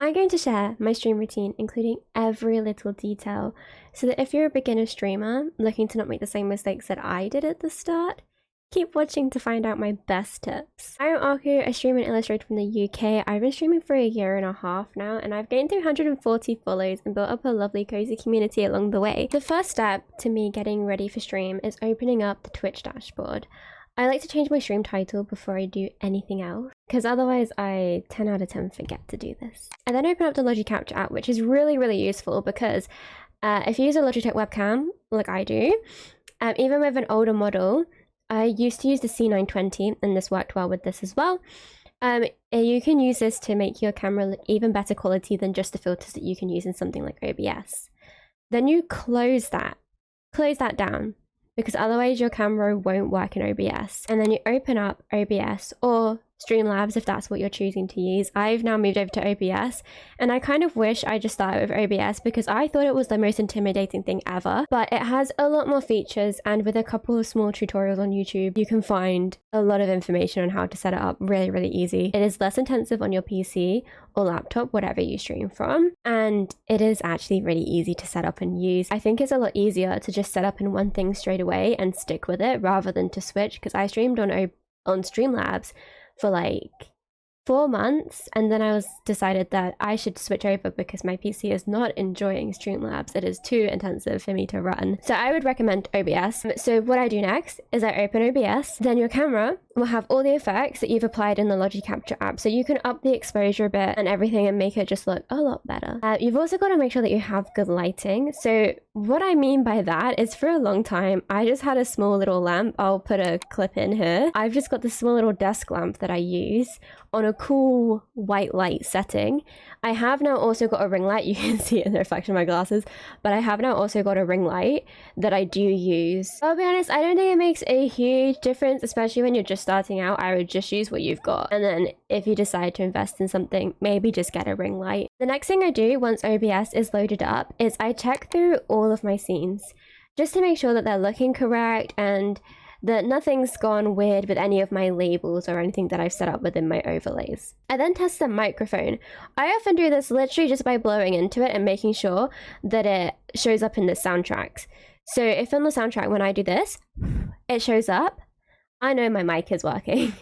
I'm going to share my stream routine, including every little detail, so that if you're a beginner streamer looking to not make the same mistakes that I did at the start, keep watching to find out my best tips. I'm Aku, a streamer and illustrator from the UK. I've been streaming for 1.5 years now, and I've gained 340 follows and built up a lovely cozy community along the way. The first step to me getting ready for stream is opening up the Twitch dashboard. I like to change my stream title before I do anything else, because otherwise I 10 out of 10 forget to do this. I then open up the Logi Capture app, which is really useful because if you use a Logitech webcam, like I do, even with an older model, I used to use the C920, and this worked well with this as well. You can use this to make your camera look even better quality than just the filters that you can use in something like OBS. Then you close that down, because otherwise your camera won't work in OBS. And then you open up OBS or Streamlabs if that's what you're choosing to use. I've now moved over to OBS, and I kind of wish I just started with OBS because I thought it was the most intimidating thing ever, but it has a lot more features, and with a couple of small tutorials on YouTube, you can find a lot of information on how to set it up really easy. It is less intensive on your PC or laptop, whatever you stream from, and it is actually really easy to set up and use. I think it's a lot easier to just set up in one thing straight away and stick with it rather than to switch, because I streamed on Streamlabs for like 4 months, and then I decided that I should switch over because my PC is not enjoying Streamlabs. It is too intensive for me to run. So I would recommend OBS. So what I do next is I open OBS, then your camera will have all the effects that you've applied in the Logi Capture app. So you can up the exposure a bit and everything and make it just look a lot better. You've also got to make sure that you have good lighting. So what I mean by that is, for a long time, I just had a small little lamp. I'll put a clip in here. I've just got this small little desk lamp that I use on a cool white light setting. I have now also got a ring light. You can see it in the reflection of my glasses, but I have now also got a ring light that I do use. I'll be honest, I don't think it makes a huge difference, especially when you're just starting out. I would just use what you've got, and then if you decide to invest in something, maybe just get a ring light. The next thing I do once OBS is loaded up is I check through all of my scenes just to make sure that they're looking correct and that nothing's gone weird with any of my labels or anything that I've set up within my overlays. I then test the microphone. I often do this literally just by blowing into it and making sure that it shows up in the soundtracks. So if on the soundtrack, when I do this, it shows up, I know my mic is working.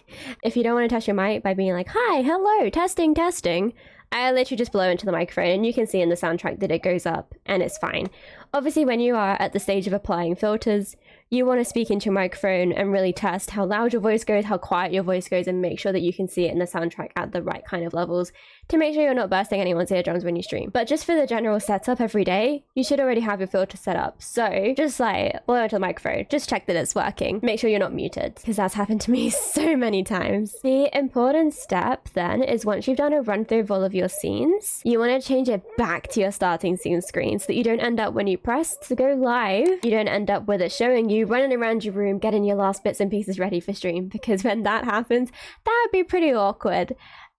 If you don't want to test your mic by being like, hi, hello, testing, I literally just blow into the microphone, and you can see in the soundtrack that it goes up and it's fine. Obviously, when you are at the stage of applying filters, you want to speak into your microphone and really test how loud your voice goes, how quiet your voice goes, and make sure that you can see it in the soundtrack at the right kind of levels to make sure you're not bursting anyone's eardrums when you stream. But just for the general setup every day, you should already have your filter set up. So just like blow into the microphone, just check that it's working. Make sure you're not muted, because that's happened to me so many times. The important step then is, once you've done a run through of all of your scenes, you want to change it back to your starting scene screen so that you don't end up, when you press to go live, you don't end up with it showing you running around your room getting your last bits and pieces ready for stream, because when that happens, that would be pretty awkward.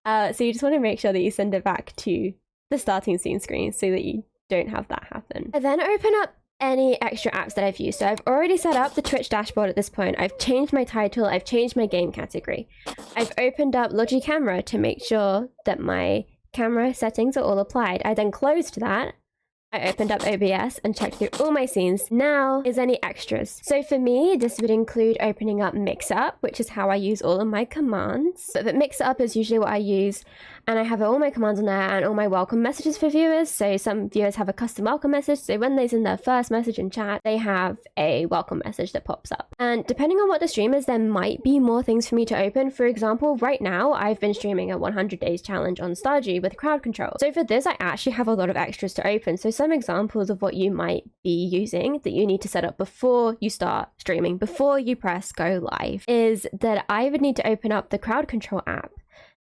So you just want to make sure that you send it back to the starting scene screen so that you don't have that happen. I then open up any extra apps that I've used. So I've already set up the Twitch dashboard at this point. I've changed my title, I've changed my game category. I've opened up Logi Camera to make sure that my camera settings are all applied. I then closed that. I opened up OBS and checked through all my scenes. Now is any extras. So for me, this would include opening up Mixup, which is how I use all of my commands. But Mixup is usually what I use, and I have all my commands on there and all my welcome messages for viewers. So some viewers have a custom welcome message. So when they send their first message in chat, they have a welcome message that pops up. And depending on what the stream is, there might be more things for me to open. For example, right now, I've been streaming a 100 days challenge on Stardew with crowd control. So for this, I actually have a lot of extras to open. So some examples of what you might be using that you need to set up before you start streaming, before you press go live, is that I would need to open up the crowd control app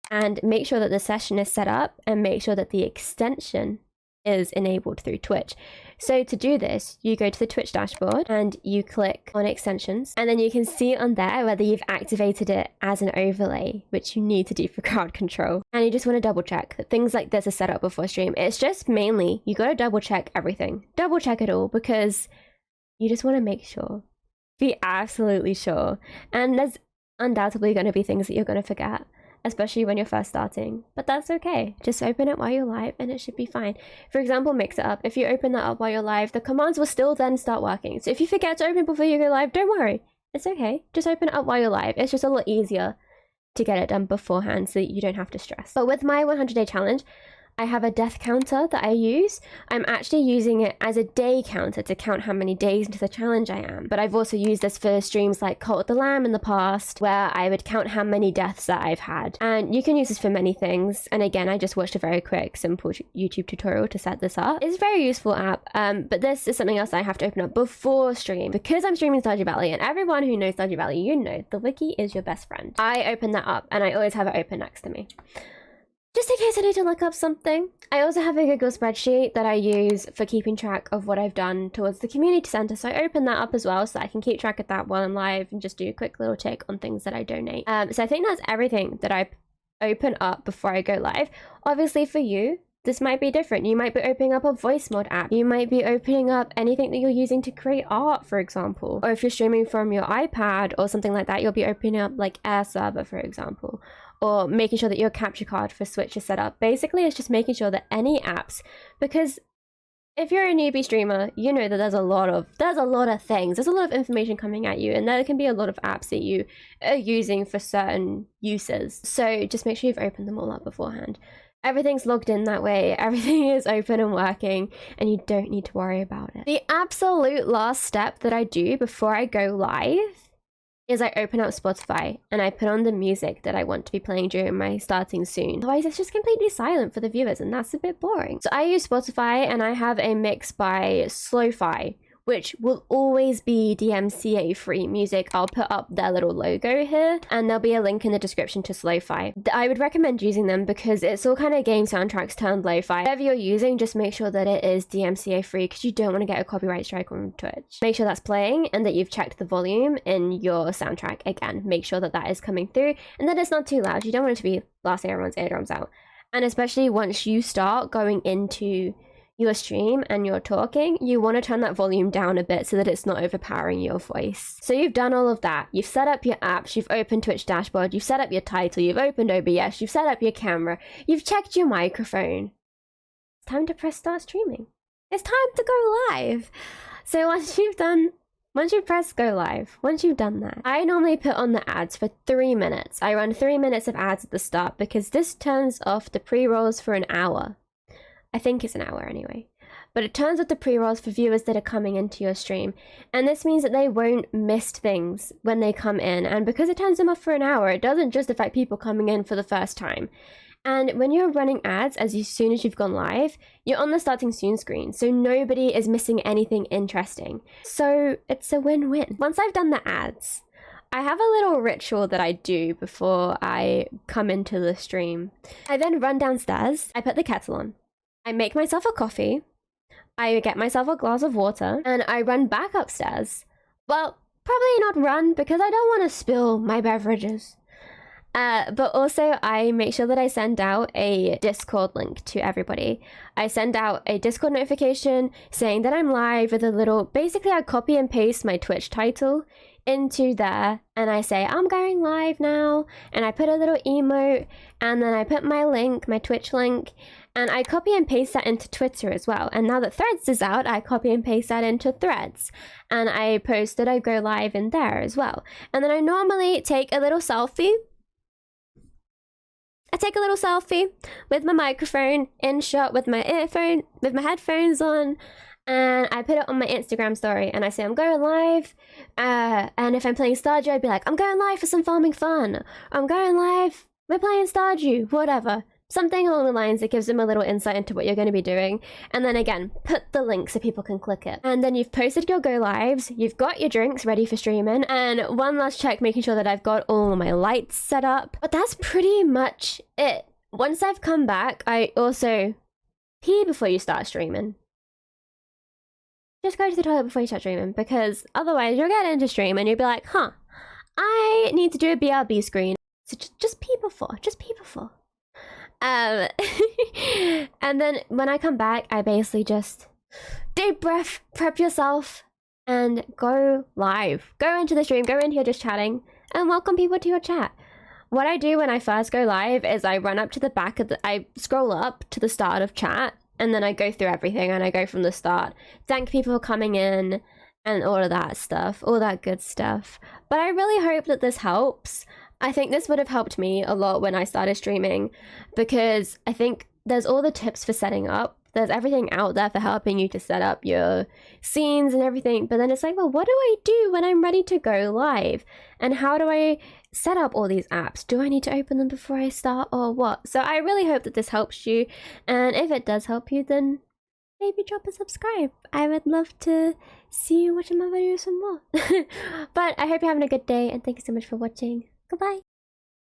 and make sure that the session is set up and make sure that the extension is enabled through Twitch. So to do this, you go to the Twitch dashboard and you click on extensions, and then you can see on there whether you've activated it as an overlay, which you need to do for crowd control. And you just want to double check that things like this are set up before stream. It's just mainly, you got to double check everything. Double check it all, because you just want to make sure. Be absolutely sure. And there's undoubtedly going to be things that you're going to forget. especially when you're first starting. But that's okay. Just open it while you're live and it should be fine. For example, Mix It Up. If you open that up while you're live, the commands will still then start working. So if you forget to open before you go live, don't worry. It's okay. Just open it up while you're live. It's just a lot easier to get it done beforehand so that you don't have to stress. But with my 100-day challenge, I have a death counter that I use. I'm actually using it as a day counter to count how many days into the challenge I am. But I've also used this for streams like Cult of the Lamb in the past, where I would count how many deaths that I've had. And you can use this for many things. And again, I just watched a very quick, simple YouTube tutorial to set this up. It's a very useful app, but this is something else I have to open up before stream. Because I'm streaming Stardew Valley, and everyone who knows Stardew Valley, you know, the wiki is your best friend. I open that up, and I always have it open next to me, just in case I need to look up something. I also have a Google spreadsheet that I use for keeping track of what I've done towards the community center. So I open that up as well so that I can keep track of that while I'm live and just do a quick little check on things that I donate. So I think that's everything that I open up before I go live. Obviously for you, this might be different. You might be opening up a voice mod app. You might be opening up anything that you're using to create art, for example. Or if you're streaming from your iPad or something like that, you'll be opening up like Air Server, for example. Or making sure that your capture card for Switch is set up. Basically, it's just making sure that any apps, because if you're a newbie streamer, you know that there's a lot of things. There's a lot of information coming at you, and there can be a lot of apps that you are using for certain uses. So just make sure you've opened them all up beforehand. Everything's logged in that way, everything is open and working, and you don't need to worry about it. The absolute last step that I do before I go live is I open up Spotify and I put on the music that I want to be playing during my starting soon. Otherwise, it's just completely silent for the viewers, and that's a bit boring. So I use Spotify, and I have a mix by Slowfi, which will always be DMCA free music. I'll put up their little logo here, and there'll be a link in the description to Slowfi. I would recommend using them because it's all kind of game soundtracks turned lo-fi. Whatever you're using, just make sure that it is DMCA free, because you don't want to get a copyright strike on Twitch. Make sure that's playing and that you've checked the volume in your soundtrack. Again, make sure that that is coming through and that it's not too loud. You don't want it to be blasting everyone's eardrums out. And especially once you start going into your stream and you're talking, you want to turn that volume down a bit so that it's not overpowering your voice. So you've done all of that. You've set up your apps, you've opened Twitch dashboard, you've set up your title, you've opened OBS, you've set up your camera, you've checked your microphone. It's time to press start streaming. It's time to go live. So once you press go live, once you've done that, I normally put on the ads for 3 minutes. I run 3 minutes of ads at the start because this turns off the pre-rolls for an hour. I think it's an hour anyway. But it turns off the pre-rolls for viewers that are coming into your stream. And this means that they won't miss things when they come in. And because it turns them off for an hour, it doesn't just affect people coming in for the first time. And when you're running ads, as soon as you've gone live, you're on the starting soon screen. So nobody is missing anything interesting. So it's a win-win. Once I've done the ads, I have a little ritual that I do before I come into the stream. I then run downstairs, I put the kettle on. I make myself a coffee, I get myself a glass of water, and I run back upstairs. Well, probably not run because I don't want to spill my beverages. But also I make sure that I send out a Discord link to everybody. I send out a Discord notification saying that I'm live with a little, basically I copy and paste my Twitch title into there and I say I'm going live now, and I put a little emote, and then I put my link, my Twitch link, and I copy and paste that into Twitter as well. And now that Threads is out, I copy and paste that into Threads, and I post that I go live in there as well. And then I normally take a little selfie. I take a little selfie with my microphone in shot with my headphones on, and I put it on my Instagram story, and I say I'm going live, and if I'm playing Stardew, I'd be like, I'm going live for some farming fun, I'm going live, we're playing Stardew, whatever. Something along the lines that gives them a little insight into what you're going to be doing. And then again, put the link so people can click it. And then you've posted your go lives, you've got your drinks ready for streaming, and one last check making sure that I've got all my lights set up. But that's pretty much it. Once I've come back, I also pee before you start streaming. Just go to the toilet before you start streaming, because otherwise you'll get into stream and you'll be like, huh, I need to do a BRB screen. So just pee before, and then when I come back, I basically just deep breath, prep yourself, and go live. Go into the stream, go into your just chatting, and welcome people to your chat. what I do when I first go live is I run up to the back of I scroll up to the start of chat, and then I go through everything and I go from the start. Thank people for coming in and all of that stuff, all that good stuff. But I really hope that this helps. I think this would have helped me a lot when I started streaming, because I think there's all the tips for setting up. There's everything out there for helping you to set up your scenes and everything. But then it's like, well, what do I do when I'm ready to go live? And how do I set up all these apps? Do I need to open them before I start or what? So I really hope that this helps you. And if it does help you, then maybe drop a subscribe. I would love to see you watching my videos some more. But I hope you're having a good day, and thank you so much for watching. Goodbye.